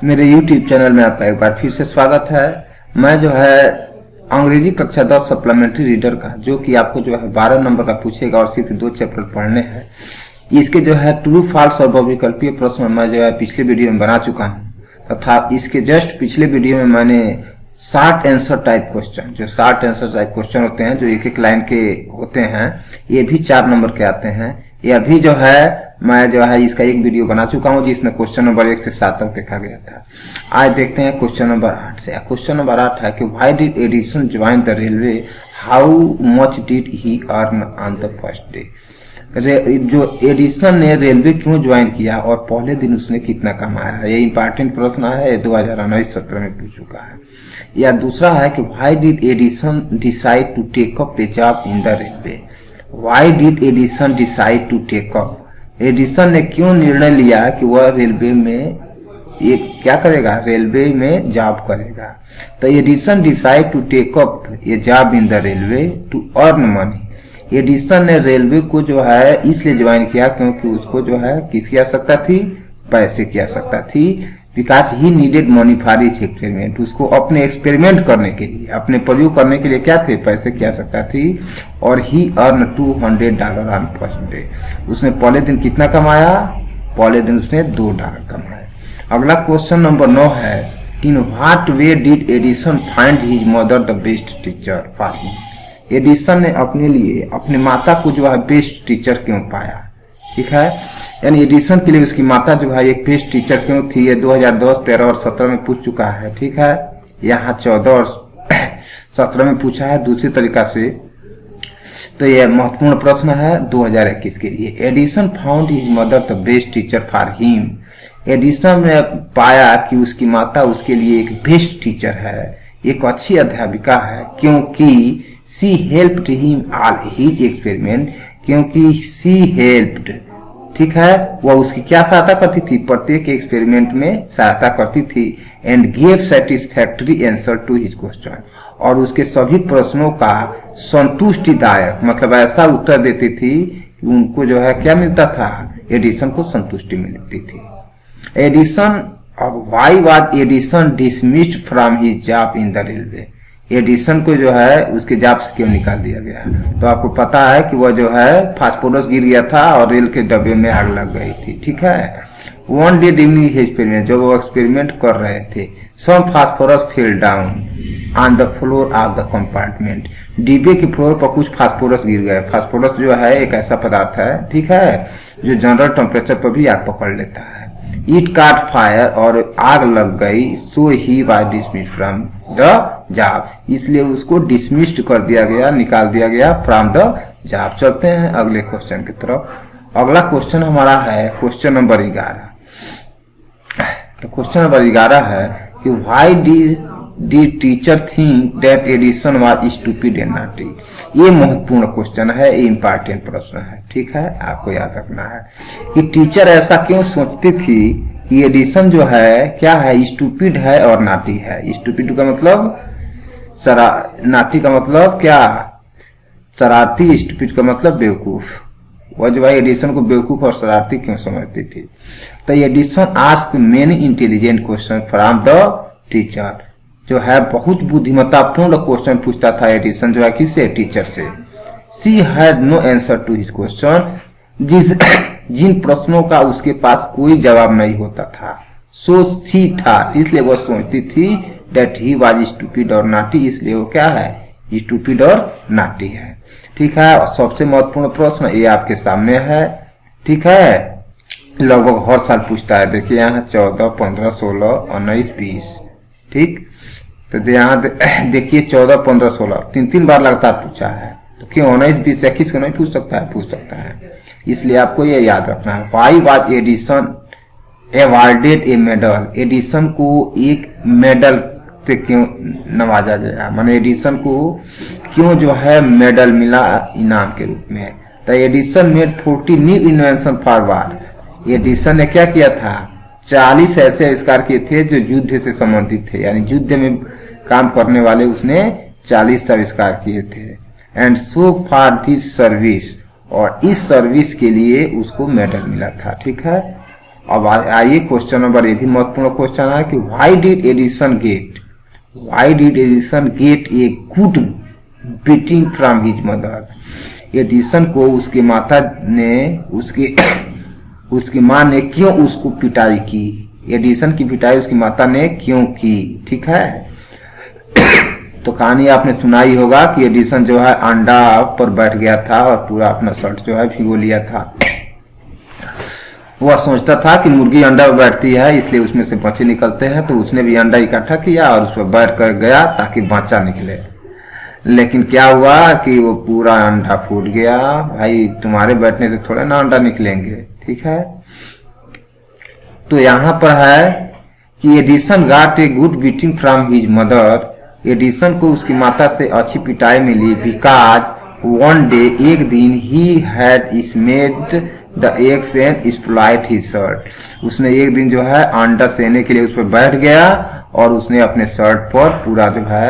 मेरे YouTube channel में आपका एक बार फिर से स्वागत है। मैं जो है अंग्रेजी कक्षा 10 सप्लीमेंट्री रीडर का, जो कि आपको जो है 12 नंबर का पूछेगा और सिर्फ 2 चैप्टर पढ़ने हैं। इसके जो है ट्रू फॉल्स और बहुविकल्पीय प्रश्न मैं जो है पिछले वीडियो में बना चुका हूँ, तथा इसके जस्ट पिछले वीडियो में मैंने शॉर्ट आंसर टाइप क्वेश्चन, जो शॉर्ट आंसर टाइप क्वेश्चन होते हैं, जो एक एक लाइन के होते हैं, ये भी 4 नंबर के आते हैं। ये अभी जो है मैं जो है इसका एक वीडियो बना चुका हूं, जिसमें क्वेश्चन नंबर 1 से 7 तक देखा गया था। आज देखते हैं क्वेश्चन नंबर 8 से। क्वेश्चन नंबर 8 है कि why did Edison join the railway, how much did he earn on the first day. जो एडिसन ने रेलवे क्यों ज्वाइन किया और पहले दिन उसने कितना कमाया, ये इंपॉर्टेंट प्रश्न है, 2019-17 में पूछ चुका है। या दूसरा है कि why did Edison decide to take up a job in the railway. Why did Edison decide to take up, Edison ने क्यों निर्णय लिया कि वह रेलवे में ये क्या करेगा, रेलवे में जॉब करेगा। तो Edison decide to take up a job in the railway to earn money. Edison ने रेलवे को जो है इसलिए ज्वाइन किया क्योंकि उसको जो है किसकी आवश्यकता थी, पैसे की आवश्यकता थी। Because he needed money for his experiment, उसको अपने एक्सपेरिमेंट करने के लिए, अपने प्रयोग करने के लिए क्या थे, पैसे की आवश्यकता थी। और ही अर्न $200 ऑन फर्स्ट डे, उसने पहले दिन कितना कमाया, पहले दिन उसने $2 कमाया। अगला क्वेश्चन नंबर 9 है, in what way did Edison find his mother the best teacher for him. Edison ने अपने लिए अपने माता को जो है बेस्ट टीचर क्यों पाया, ठीक है। यानी एडिसन के लिए उसकी माता जो है एक बेस्ट टीचर क्यों थी, ये 2010, 13 और 17 में पूछ चुका है, ठीक है। यहाँ 14 और 17 में पूछा है दूसरी तरीका से। तो यह महत्वपूर्ण प्रश्न है 2021 के लिए। Edison found his mother the best teacher for him. Edison ने पाया कि उसकी माता उसके लिए एक बेस्ट टीचर है, एक अच्छी अध्यापिका है, क्योंकि she helped him all his experiment, क्योंकि सी हेल्प्ड, ठीक है, वह उसकी क्या सहायता करती थी, प्रत्येक एक्सपेरिमेंट में सहायता करती थी। And give satisfactory answer to his question, और उसके सभी प्रश्नों का संतुष्टिदायक, मतलब ऐसा उत्तर देती थी कि उनको जो है क्या मिलता था, एडिसन को संतुष्टि मिलती थी। एडिसन, अब why was Edison dismissed from his job in the railway. Edison को जो है उसके जॉब से क्यों निकाल दिया गया, तो आपको पता है कि वह जो है फास्फोरस गिर गया था और रेल के डब्बे में आग लग गई थी, ठीक है। वन डे ड्यूरिंग एक्सपेरिमेंट, जब वो एक्सपेरिमेंट कर रहे थे, some phosphorus fell down on the floor of the compartment. डिब्बे के फ्लोर पर कुछ फास्फोरस गिर गए। फास्फोरस जो है एक ऐसा पदार्थ है, ठीक है, जो जनरल टेम्परेचर पर भी आग पकड़ लेता है। इट काट फायर, और आग लग गई। So he was dismissed from the job, इसलिए उसको डिसमिस्ड कर दिया गया, निकाल दिया गया फ्रॉम द जॉब। चलते हैं अगले क्वेश्चन की तरफ। अगला क्वेश्चन हमारा है क्वेश्चन नंबर 11। तो क्वेश्चन नंबर 11 है कि why did teacher think that Edison was stupid and naughty. ये महत्वपूर्ण क्वेश्चन है, ये इंपॉर्टेंट प्रश्न है, ठीक है, आपको याद रखना है कि टीचर ऐसा क्यों सोचती थी कि एडिसन जो है क्या है, स्टूपिड है और नाटी है। स्टूपिड का मतलब नाटी का मतलब क्या, शरारती। स्टूपिड का मतलब बेवकूफ। वह जो है एडिसन को बेवकूफ और शरारती क्यों समझती थी। तो Edison ask many intelligent question from the teacher, जो है बहुत बुद्धिमत्तापूर्ण क्वेश्चन पूछता था एडिसन जो है किससे, टीचर से। She had no answer to his question, जिन प्रश्नों का उसके पास कोई जवाब नहीं होता था। सो सी था, इसलिए वह सोचती थी दैट ही वाज स्टूपिड और नाटी, इसलिए वो क्या है, स्टूपिड और नाटी है, ठीक है। और सबसे महत्वपूर्ण प्रश्न ये आपके सामने है, ठीक है, लगभग हर साल पूछता है। देखिए यहाँ 14, 15, 16, 19, 20, ठीक। तो यहाँ देखिए 14, 15, 16 3 बार लगातार पूछा है। तो क्यों 19, 20, 21 को नहीं पूछ सकता है, पूछ सकता है। इसलिए आपको ये याद रखना है। Why was Edison awarded A medal. Edison को एक मेडल से क्यों नवाजा गया, माने एडिसन को क्यों जो है मेडल मिला इनाम के रूप में। तो Edison made 40 new invention for war. Edison ने क्या किया था, 40 ऐसे आविष्कार किए थे जो युद्ध से संबंधित थे, यानी युद्ध में काम करने वाले उसने 40 आविष्कार किए थे। And so for this service, और इस सर्विस के लिए उसको मेडल मिला था, ठीक है। अब आइए क्वेश्चन नंबर, ये भी महत्वपूर्ण क्वेश्चन है कि why did Edison gate a good beating from his mother. Edison को उसकी माता ने उसकी माँ ने क्यों उसको पिटाई की। एडिसन की पिटाई उसकी माता ने क्यों की, ठीक है। तो कहानी आपने सुनाई होगा कि एडिसन जो है अंडा पर बैठ गया था और पूरा अपना शर्ट जो है भिगो लिया था। वह सोचता था कि मुर्गी अंडा पर बैठती है इसलिए उसमें से बच्चे निकलते हैं, तो उसने भी अंडा इकट्ठा किया और उस पर बैठ कर गया ताकि बच्चा निकले। लेकिन क्या हुआ कि वो पूरा अंडा फूट गया। भाई तुम्हारे बैठने से थोड़ा ना अंडा निकलेंगे, ठीक है। तो यहाँ पर है कि Edison got a good beating from his mother. Edison को उसकी माता से अच्छी पिटाई मिली बिकॉज वन डे, एक दिन, he had smeared the eggs and spoilt his shirt. उसने एक दिन जो है अंडा सेने के लिए उस पर बैठ गया और उसने अपने शर्ट पर पूरा जो है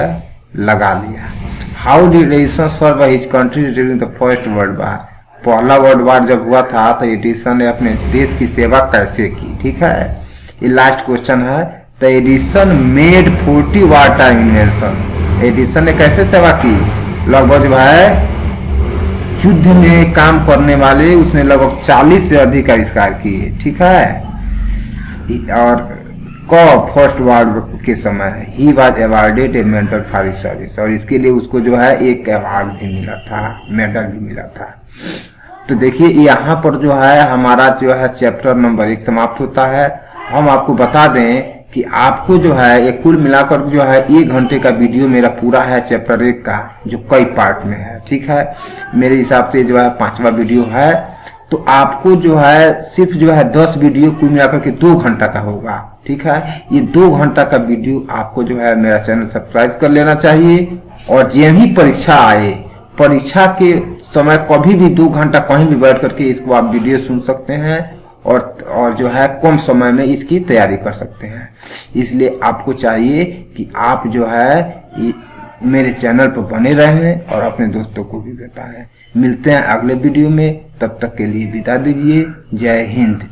लगा लिया। How did Edison serve his country during the first world war. पहला वर्ल्ड वार जब हुआ था तो एडिसन ने अपने देश की सेवा कैसे की, ठीक है। ये लास्ट क्वेश्चन है। तो Edison made 40 war time invention. Edison ने कैसे सेवा की। लगभग जो है युद्ध में काम करने वाले उसने लगभग 40 से अधिक आविष्कार किए, ठीक है। और कब फर्स्ट वर्ल्ड के समय he was awarded A medal for his service, और इसके लिए उसको जो है एक अवार्ड भी मिला था, मेडल भी मिला था। तो देखिए यहाँ पर जो है हमारा जो है चैप्टर नंबर 1 समाप्त होता है। हम आपको बता दें कि आपको जो है ये कुल मिलाकर जो है 1 घंटे का वीडियो मेरा पूरा है चैप्टर 1 का, जो कई पार्ट में है, ठीक है। मेरे हिसाब से जो है 5वां वीडियो है। तो आपको जो है सिर्फ जो है 10 वीडियो कुल मिलाकर के 2 घंटा का होगा, ठीक है। ये 2 घंटा का वीडियो आपको जो है मेरा चैनल सब्सक्राइब कर लेना चाहिए। और जब भी परीक्षा आए, परीक्षा के समय कभी भी 2 घंटा कहीं भी बैठ करके इसको आप वीडियो सुन सकते हैं और जो है कम समय में इसकी तैयारी कर सकते हैं। इसलिए आपको चाहिए कि आप जो है मेरे चैनल पर बने रहें और अपने दोस्तों को भी बताएं। मिलते हैं अगले वीडियो में, तब तक के लिए विदा दीजिए। जय हिंद।